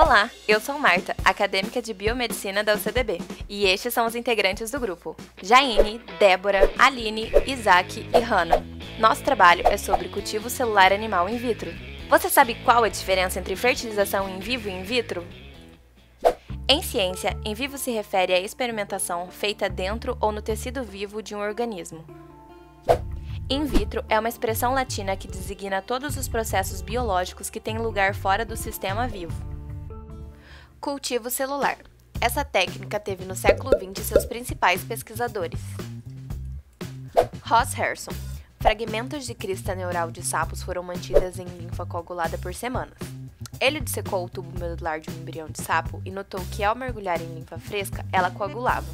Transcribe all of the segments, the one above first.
Olá, eu sou Marta, acadêmica de Biomedicina da UCDB, e estes são os integrantes do grupo: Jaine, Débora, Aline, Isaac e Hannah. Nosso trabalho é sobre cultivo celular animal in vitro. Você sabe qual é a diferença entre fertilização in vivo e in vitro? Em ciência, in vivo se refere à experimentação feita dentro ou no tecido vivo de um organismo. In vitro é uma expressão latina que designa todos os processos biológicos que têm lugar fora do sistema vivo. Cultivo celular. Essa técnica teve no século XX seus principais pesquisadores. Ross Harrison. Fragmentos de crista neural de sapos foram mantidas em linfa coagulada por semanas. Ele dissecou o tubo medular de um embrião de sapo e notou que ao mergulhar em linfa fresca, ela coagulava,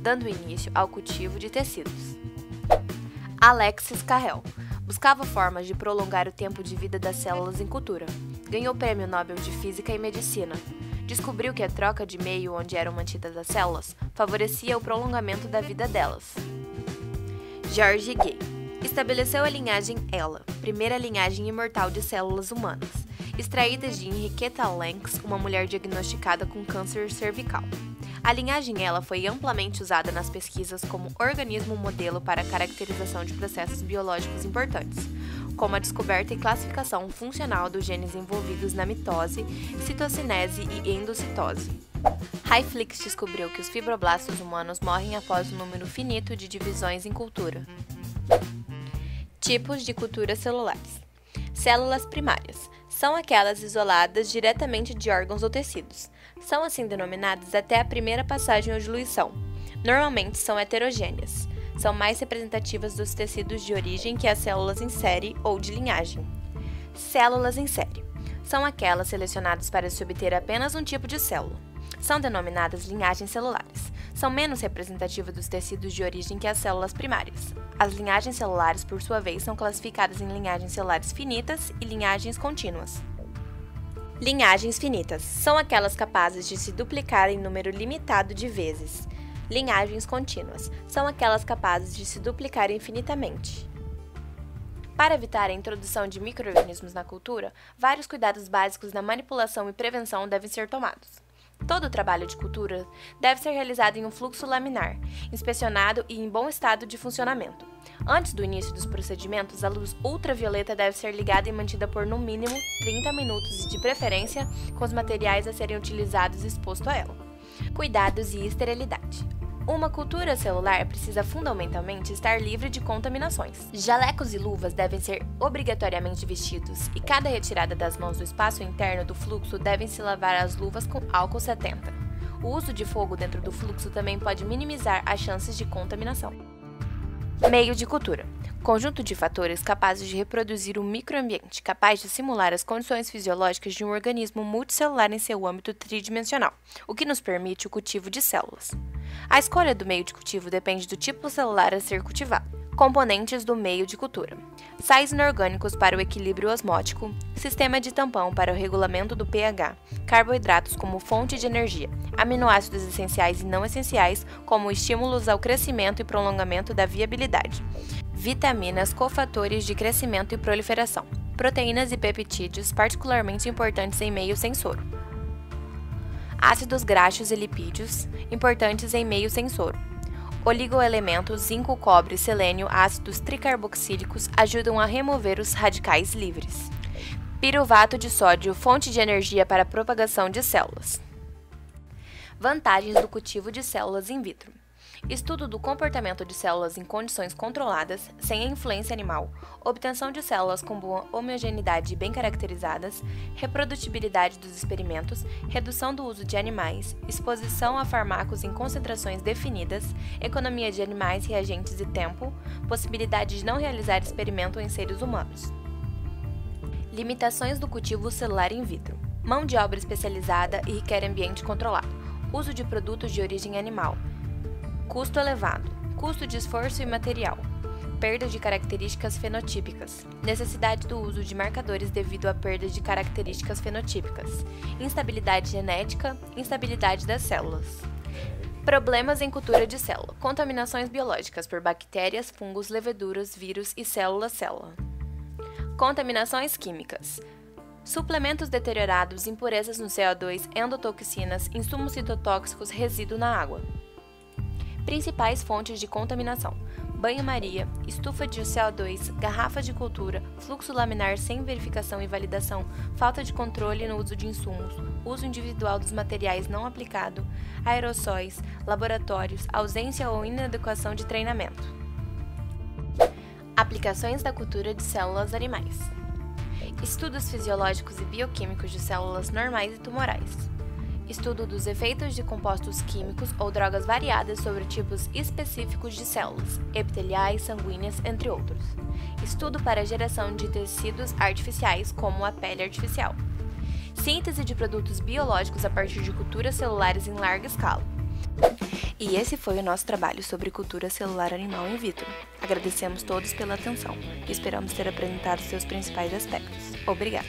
dando início ao cultivo de tecidos. Alexis Carrel buscava formas de prolongar o tempo de vida das células em cultura. Ganhou o Prêmio Nobel de Física e Medicina. Descobriu que a troca de meio onde eram mantidas as células favorecia o prolongamento da vida delas. George Gay estabeleceu a linhagem ELA, primeira linhagem imortal de células humanas, extraídas de Henrietta Lacks, uma mulher diagnosticada com câncer cervical. A linhagem ELA foi amplamente usada nas pesquisas como organismo modelo para a caracterização de processos biológicos importantes, como a descoberta e classificação funcional dos genes envolvidos na mitose, citocinese e endocitose. Hayflick descobriu que os fibroblastos humanos morrem após um número finito de divisões em cultura. Tipos de culturas celulares. Células primárias. São aquelas isoladas diretamente de órgãos ou tecidos. São assim denominadas até a primeira passagem ou diluição. Normalmente são heterogêneas. São mais representativas dos tecidos de origem que as células em série ou de linhagem. Células em série. São aquelas selecionadas para se obter apenas um tipo de célula. São denominadas linhagens celulares. São menos representativas dos tecidos de origem que as células primárias. As linhagens celulares, por sua vez, são classificadas em linhagens celulares finitas e linhagens contínuas. Linhagens finitas são aquelas capazes de se duplicar em número limitado de vezes. Linhagens contínuas são aquelas capazes de se duplicar infinitamente. Para evitar a introdução de micro-organismos na cultura, vários cuidados básicos na manipulação e prevenção devem ser tomados. Todo o trabalho de cultura deve ser realizado em um fluxo laminar, inspecionado e em bom estado de funcionamento. Antes do início dos procedimentos, a luz ultravioleta deve ser ligada e mantida por no mínimo 30 minutos e, de preferência, com os materiais a serem utilizados exposto a ela. Cuidados e esterilidade. Uma cultura celular precisa fundamentalmente estar livre de contaminações. Jalecos e luvas devem ser obrigatoriamente vestidos e cada retirada das mãos do espaço interno do fluxo devem se lavar as luvas com álcool 70. O uso de fogo dentro do fluxo também pode minimizar as chances de contaminação. Meio de cultura. Conjunto de fatores capazes de reproduzir um microambiente capaz de simular as condições fisiológicas de um organismo multicelular em seu âmbito tridimensional, o que nos permite o cultivo de células. A escolha do meio de cultivo depende do tipo celular a ser cultivado. Componentes do meio de cultura: sais inorgânicos para o equilíbrio osmótico, sistema de tampão para o regulamento do pH, carboidratos como fonte de energia, aminoácidos essenciais e não essenciais como estímulos ao crescimento e prolongamento da viabilidade, vitaminas, cofatores de crescimento e proliferação, proteínas e peptídeos particularmente importantes em meio sem soro, ácidos graxos e lipídios importantes em meio sem soro. Oligoelementos, zinco, cobre, selênio, ácidos tricarboxílicos ajudam a remover os radicais livres. Piruvato de sódio, fonte de energia para a propagação de células. Vantagens do cultivo de células in vitro. Estudo do comportamento de células em condições controladas, sem a influência animal, obtenção de células com boa homogeneidade e bem caracterizadas, reprodutibilidade dos experimentos, redução do uso de animais, exposição a fármacos em concentrações definidas, economia de animais, reagentes e tempo, possibilidade de não realizar experimento em seres humanos. Limitações do cultivo celular in vitro. Mão de obra especializada e requer ambiente controlado. Uso de produtos de origem animal. Custo elevado, custo de esforço e material, perda de características fenotípicas, necessidade do uso de marcadores devido à perda de características fenotípicas, instabilidade genética, instabilidade das células. Problemas em cultura de célula, contaminações biológicas por bactérias, fungos, leveduras, vírus e célula-célula. Contaminações químicas, Suplementos deteriorados, impurezas no CO2, endotoxinas, insumos citotóxicos, resíduo na água. Principais fontes de contaminação: banho-maria, estufa de CO2, garrafas de cultura, fluxo laminar sem verificação e validação, falta de controle no uso de insumos, uso individual dos materiais não aplicado, aerossóis, laboratórios, ausência ou inadequação de treinamento. Aplicações da cultura de células animais. Estudos fisiológicos e bioquímicos de células normais e tumorais. Estudo dos efeitos de compostos químicos ou drogas variadas sobre tipos específicos de células, epiteliais, sanguíneas, entre outros. Estudo para a geração de tecidos artificiais, como a pele artificial. Síntese de produtos biológicos a partir de culturas celulares em larga escala. E esse foi o nosso trabalho sobre cultura celular animal in vitro. Agradecemos todos pela atenção e esperamos ter apresentado seus principais aspectos. Obrigada!